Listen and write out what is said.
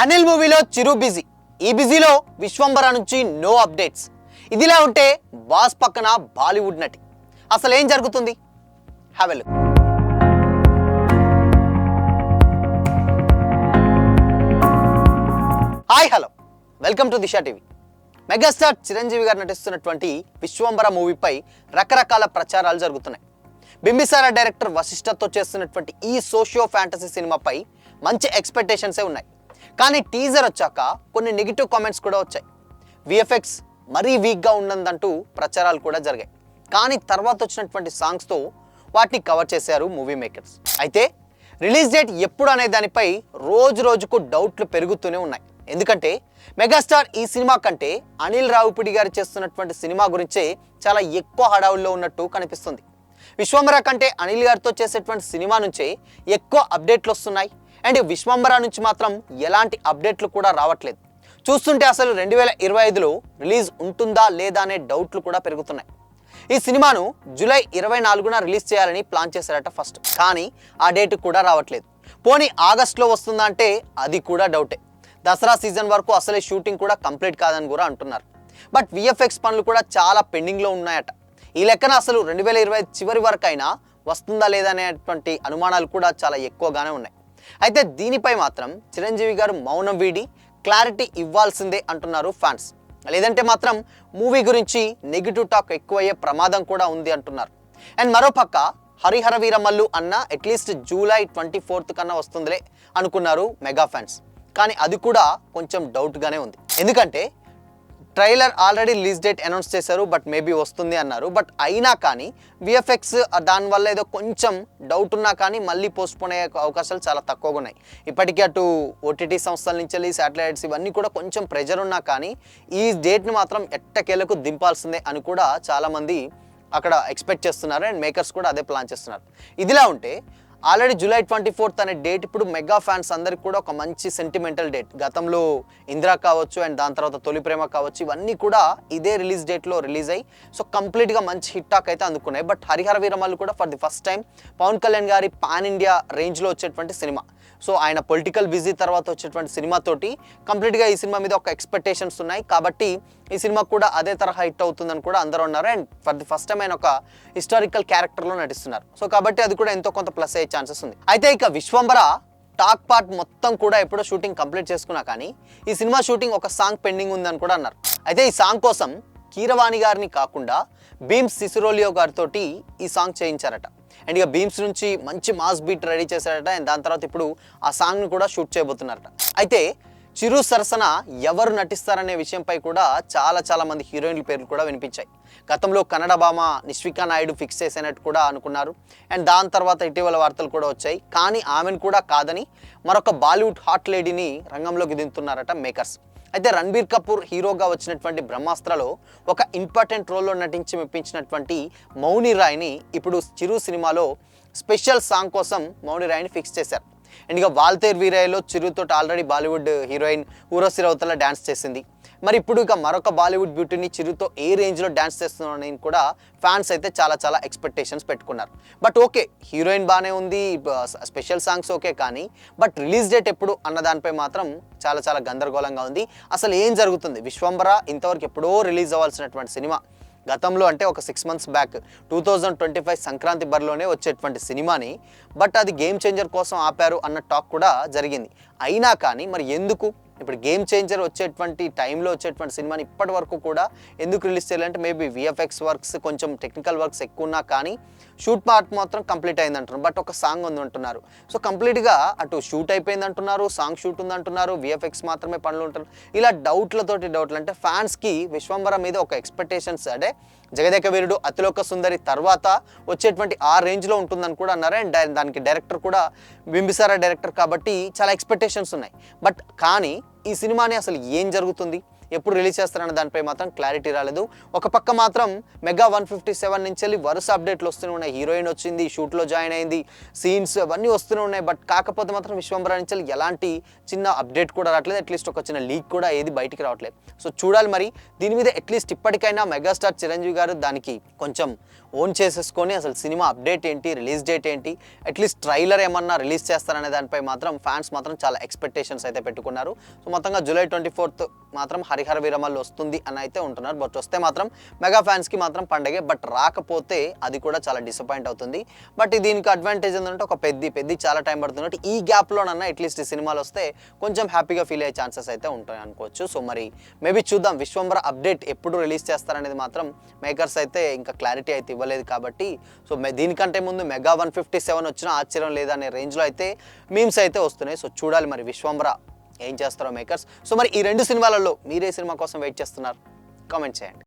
అనిల్ మూవీలో చిరు బిజీ. ఈ బిజీలో విశ్వంబర నుంచి నో అప్డేట్స్. ఇదిలా ఉంటే బాస్ పక్కన బాలీవుడ్ నటి. అసలు ఏం జరుగుతుంది? Have a look. Hi hello, welcome to Disha TV. Megastar Chiranjeevi గారు నటిస్తున్నటువంటి విశ్వంబర మూవీపై రకరకాల ప్రచారాలు జరుగుతున్నాయి. బింబిసారా డైరెక్టర్ వశిష్ఠతో చేస్తున్నటువంటి ఈ సోషియో ఫ్యాంటసీ సినిమాపై మంచి ఎక్స్పెక్టేషన్సే ఉన్నాయి. కానీ టీజర్ వచ్చాక కొన్ని నెగిటివ్ కామెంట్స్ కూడా వచ్చాయి. విఎఫ్ఎక్స్ మరీ వీక్గా ఉన్నదంటూ ప్రచారాలు కూడా జరిగాయి. కానీ తర్వాత వచ్చినటువంటి సాంగ్స్తో వాటిని కవర్ చేశారు మూవీ మేకర్స్. అయితే రిలీజ్ డేట్ ఎప్పుడు అనే దానిపై రోజు రోజుకు డౌట్లు పెరుగుతూనే ఉన్నాయి. ఎందుకంటే మెగాస్టార్ ఈ సినిమా కంటే అనిల్ రావిపూడి గారు చేస్తున్నటువంటి సినిమా గురించే చాలా ఎక్కువ హడావుల్లో ఉన్నట్టు కనిపిస్తుంది. విశ్వంబర కంటే అనిల్ గారితో చేసేటువంటి సినిమా నుంచే ఎక్కువ అప్డేట్లు వస్తున్నాయి. అండ్ విశ్వంబర నుంచి మాత్రం ఎలాంటి అప్డేట్లు కూడా రావట్లేదు. చూస్తుంటే అసలు 2025లో రిలీజ్ ఉంటుందా లేదా అనే డౌట్లు కూడా పెరుగుతున్నాయి. ఈ సినిమాను జూలై 24న రిలీజ్ చేయాలని ప్లాన్ చేశారట ఫస్ట్. కానీ ఆ డేట్ కూడా రావట్లేదు. పోనీ ఆగస్టులో వస్తుందా అంటే అది కూడా డౌటే. దసరా సీజన్ వరకు అసలే షూటింగ్ కూడా కంప్లీట్ కాదని కూడా అంటున్నారు. బట్ విఎఫ్ఎక్స్ పనులు కూడా చాలా పెండింగ్లో ఉన్నాయట. ఈ లెక్కన అసలు 2025 చివరి వరకు అయినా వస్తుందా లేదా అనేటువంటి అనుమానాలు కూడా చాలా ఎక్కువగానే ఉన్నాయి. అయితే దీనిపై మాత్రం చిరంజీవి గారు మౌనం వీడి క్లారిటీ ఇవ్వాల్సిందే అంటున్నారు ఫ్యాన్స్. లేదంటే మాత్రం మూవీ గురించి నెగిటివ్ టాక్ ఎక్కువయ్యే ప్రమాదం కూడా ఉంది అంటున్నారు. అండ్ మరోపక్క హరిహర వీరమల్లు అన్న అట్లీస్ట్ జూలై 24th కన్నా వస్తుందిలే అనుకున్నారు మెగా ఫ్యాన్స్. కానీ అది కూడా కొంచెం డౌట్గానే ఉంది. ఎందుకంటే trailer already release date announce చేశారు, బట్ మేబీ వస్తుంది అన్నారు. బట్ అయినా కానీ విఎఫ్ఎక్స్ దానివల్ల ఏదో కొంచెం డౌట్ ఉన్నా కానీ మళ్ళీ పోస్ట్పోన్ అయ్యే అవకాశాలు చాలా తక్కువగా ఉన్నాయి. ఇప్పటికీ అటు ఓటీటీ సంస్థల నుంచి వెళ్ళి శాటిలైట్స్ ఇవన్నీ కూడా కొంచెం ప్రెజర్ ఉన్నా కానీ ఈ డేట్ని మాత్రం ఎట్టకేలకు దింపాల్సిందే అని కూడా చాలామంది అక్కడ ఎక్స్పెక్ట్ చేస్తున్నారు. అండ్ మేకర్స్ కూడా అదే ప్లాన్ చేస్తున్నారు. ఇదిలా ఉంటే ఆల్రెడీ జూలై 24th అనే డేట్ ఇప్పుడు మెగా ఫ్యాన్స్ అందరికి కూడా ఒక మంచి సెంటిమెంటల్ డేట్. గతంలో ఇందిరా కావచ్చు అండ్ దాని తర్వాత తొలి ప్రేమ కావచ్చు, ఇవన్నీ కూడా ఇదే రిలీజ్ డేట్లో రిలీజ్ అయ్యి సో కంప్లీట్గా మంచి హిట్ టాక్ అయితే అందుకున్నాయి. బట్ హరిహర వీరమల్లు కూడా for the first time Pawan Kalyan గారి పాన్ ఇండియా రేంజ్లో వచ్చేటువంటి సినిమా. సో ఆయన పొలిటికల్ బిజీ తర్వాత వచ్చేటువంటి సినిమాతోటి కంప్లీట్గా ఈ సినిమా మీద ఒక ఎక్స్పెక్టేషన్స్ ఉన్నాయి. కాబట్టి ఈ సినిమా కూడా అదే తరహా హిట్ అవుతుందని కూడా అందరూ ఉన్నారు. And for the first time ఆయన ఒక హిస్టారికల్ క్యారెక్టర్లో నటిస్తున్నారు. సో కాబట్టి అది కూడా ఎంతో కొంత ప్లస్ అయ్యే ఛాన్సెస్ ఉంది. అయితే ఇక విశ్వంబర టాక్ పార్ట్ మొత్తం కూడా ఎప్పుడో షూటింగ్ కంప్లీట్ చేసుకున్నా కానీ ఈ సినిమా షూటింగ్ ఒక సాంగ్ పెండింగ్ ఉందని కూడా అన్నారు. అయితే ఈ సాంగ్ కోసం కీరవాణి గారిని కాకుండా భీమ్స్ సిసిరోలియో గారితో ఈ సాంగ్ చేయించారట. అండ్ ఇక భీమ్స్ నుంచి మంచి మాస్ బీట్ రెడీ చేశారట. అండ్ దాని తర్వాత ఇప్పుడు ఆ సాంగ్ని కూడా షూట్ చేయబోతున్నారట. అయితే చిరు సరసన ఎవరు నటిస్తారనే విషయంపై కూడా చాలా మంది హీరోయిన్ల పేర్లు కూడా వినిపించాయి. గతంలో కన్నడ భామ నిష్వికా నాయుడు ఫిక్స్ చేసినట్టు కూడా అనుకున్నారు. అండ్ దాని తర్వాత ఇటీవల వార్తలు కూడా వచ్చాయి. కానీ ఆమెను కూడా కాదని మరొక బాలీవుడ్ హాట్ లేడీని రంగంలోకి దింపుతున్నారట మేకర్స్. అయితే రణబీర్ కపూర్ హీరోగా వచ్చినటువంటి బ్రహ్మాస్త్రలో ఒక ఇంపార్టెంట్ రోల్లో నటించి మెప్పించినటువంటి మౌని రాయ్ని ఇప్పుడు చిరు సినిమాలో స్పెషల్ సాంగ్ కోసం మౌని రాయ్ని ఫిక్స్ చేశారు. అండ్ ఇక వాల్తేర్ వీరయ్యలో చిరుతో already Bollywood heroine Urvashi Rautela dance చేసింది. మరి ఇప్పుడు ఇక మరొక బాలీవుడ్ బ్యూటీని చిరుతో ఏ రేంజ్లో డ్యాన్స్ చేస్తున్నారని కూడా ఫ్యాన్స్ అయితే చాలా ఎక్స్పెక్టేషన్స్ పెట్టుకున్నారు. బట్ ఓకే, హీరోయిన్ బాగానే ఉంది, స్పెషల్ సాంగ్స్ ఓకే, కానీ బట్ రిలీజ్ డేట్ ఎప్పుడు అన్న దానిపై మాత్రం చాలా గందరగోళంగా ఉంది. అసలు ఏం జరుగుతుంది? విశ్వంబర ఇంతవరకు ఎప్పుడో రిలీజ్ అవ్వాల్సినటువంటి సినిమా, గతంలో అంటే ఒక 6 months బ్యాక్ 2025 సంక్రాంతి బరిలోనే వచ్చేటువంటి సినిమాని బట్ అది గేమ్ చేంజర్ కోసం ఆపారు అన్న టాక్ కూడా జరిగింది. అయినా కానీ మరి ఎందుకు ఇప్పుడు గేమ్ చేంజర్ వచ్చేటువంటి టైంలో వచ్చేటువంటి సినిమాని ఇప్పటి వరకు కూడా ఎందుకు రిలీజ్ చేయాలంటే మేబీ విఎఫ్ఎక్స్ వర్క్స్ కొంచెం టెక్నికల్ వర్క్స్ ఎక్కువ ఉన్నా కానీ షూట్ పార్ట్ మాత్రం కంప్లీట్ అయింది అంటున్నారు. బట్ ఒక సాంగ్ ఉంది అంటున్నారు. సో కంప్లీట్గా అటు షూట్ అయిపోయింది అంటున్నారు, సాంగ్ షూట్ ఉంది అంటున్నారు, విఎఫ్ఎక్స్ మాత్రమే పనులు ఉంటారు. ఇలా డౌట్లు అంటే ఫ్యాన్స్కి విశ్వంబర మీద ఒక ఎక్స్పెక్టేషన్స్ అంటే జగదేక వీరుడు, అతిలోక సుందరి తర్వాత వచ్చేటువంటి ఆ రేంజ్లో ఉంటుందని కూడా అన్నారు. అండ్ దానికి డైరెక్టర్ కూడా బింబిసారా డైరెక్టర్ కాబట్టి చాలా ఎక్స్పెక్టేషన్స్ ఉన్నాయి. బట్ కానీ ఈ సినిమాని అసలు ఏం జరుగుతుంది, ఎప్పుడు రిలీజ్ చేస్తారన్న దానిపై మాత్రం క్లారిటీ రాలేదు. ఒక పక్క మాత్రం మెగా 157 నుంచి వెళ్ళి వరుస అప్డేట్లు వస్తూనే ఉన్నాయి. హీరోయిన్ వచ్చింది, షూట్లో జాయిన్ అయింది, సీన్స్ అవన్నీ వస్తూనే ఉన్నాయి. బట్ కాకపోతే మాత్రం విశ్వంబర నుంచి వెళ్ళి ఎలాంటి చిన్న అప్డేట్ కూడా రావట్లేదు. అట్లీస్ట్ ఒక చిన్న లీక్ కూడా ఏది బయటికి రావట్లేదు. సో చూడాలి మరి దీని మీద అట్లీస్ట్ ఇప్పటికైనా మెగాస్టార్ చిరంజీవి గారు దానికి కొంచెం ఓన్ చేసేసుకొని అసలు సినిమా అప్డేట్ ఏంటి, రిలీజ్ డేట్ ఏంటి, అట్లీస్ట్ ట్రైలర్ ఏమన్నా రిలీజ్ చేస్తారనే దానిపై మాత్రం ఫ్యాన్స్ మాత్రం చాలా ఎక్స్పెక్టేషన్స్ అయితే పెట్టుకున్నారు. సో మొత్తంగా జూలై 24th మాత్రం హరిహర వీరమల్లు వస్తుంది అని అయితే ఉంటున్నారు. బట్ వస్తే మాత్రం మెగా ఫ్యాన్స్కి మాత్రం పండగే. బట్ రాకపోతే అది కూడా చాలా డిసప్పాయింట్ అవుతుంది. బట్ దీనికి అడ్వాంటేజ్ ఏంటంటే ఒక పెద్ద చాలా టైం పడుతుంది. ఈ గ్యాప్లోనన్నా అట్లీస్ట్ ఈ సినిమాలు వస్తే కొంచెం హ్యాపీగా ఫీల్ అయ్యే ఛాన్సెస్ అయితే ఉంటాయి అనుకోవచ్చు. సో మరి మేబీ చూద్దాం విశ్వంబర అప్డేట్ ఎప్పుడు రిలీజ్ చేస్తారనేది మాత్రం మేకర్స్ అయితే ఇంకా క్లారిటీ అయితే ఇవ్వలేదు కాబట్టి సో దీనికంటే ముందు మెగా 157 వచ్చినా ఆశ్చర్యం లేదనే రేంజ్లో అయితే మీమ్స్ అయితే వస్తున్నాయి. సో చూడాలి మరి విశ్వంబర ఏం చేస్తారో మేకర్స్. సో మరి ఈ రెండు సినిమాలలో మీరే సినిమా కోసం వెయిట్ చేస్తున్నారు? కామెంట్ చేయండి.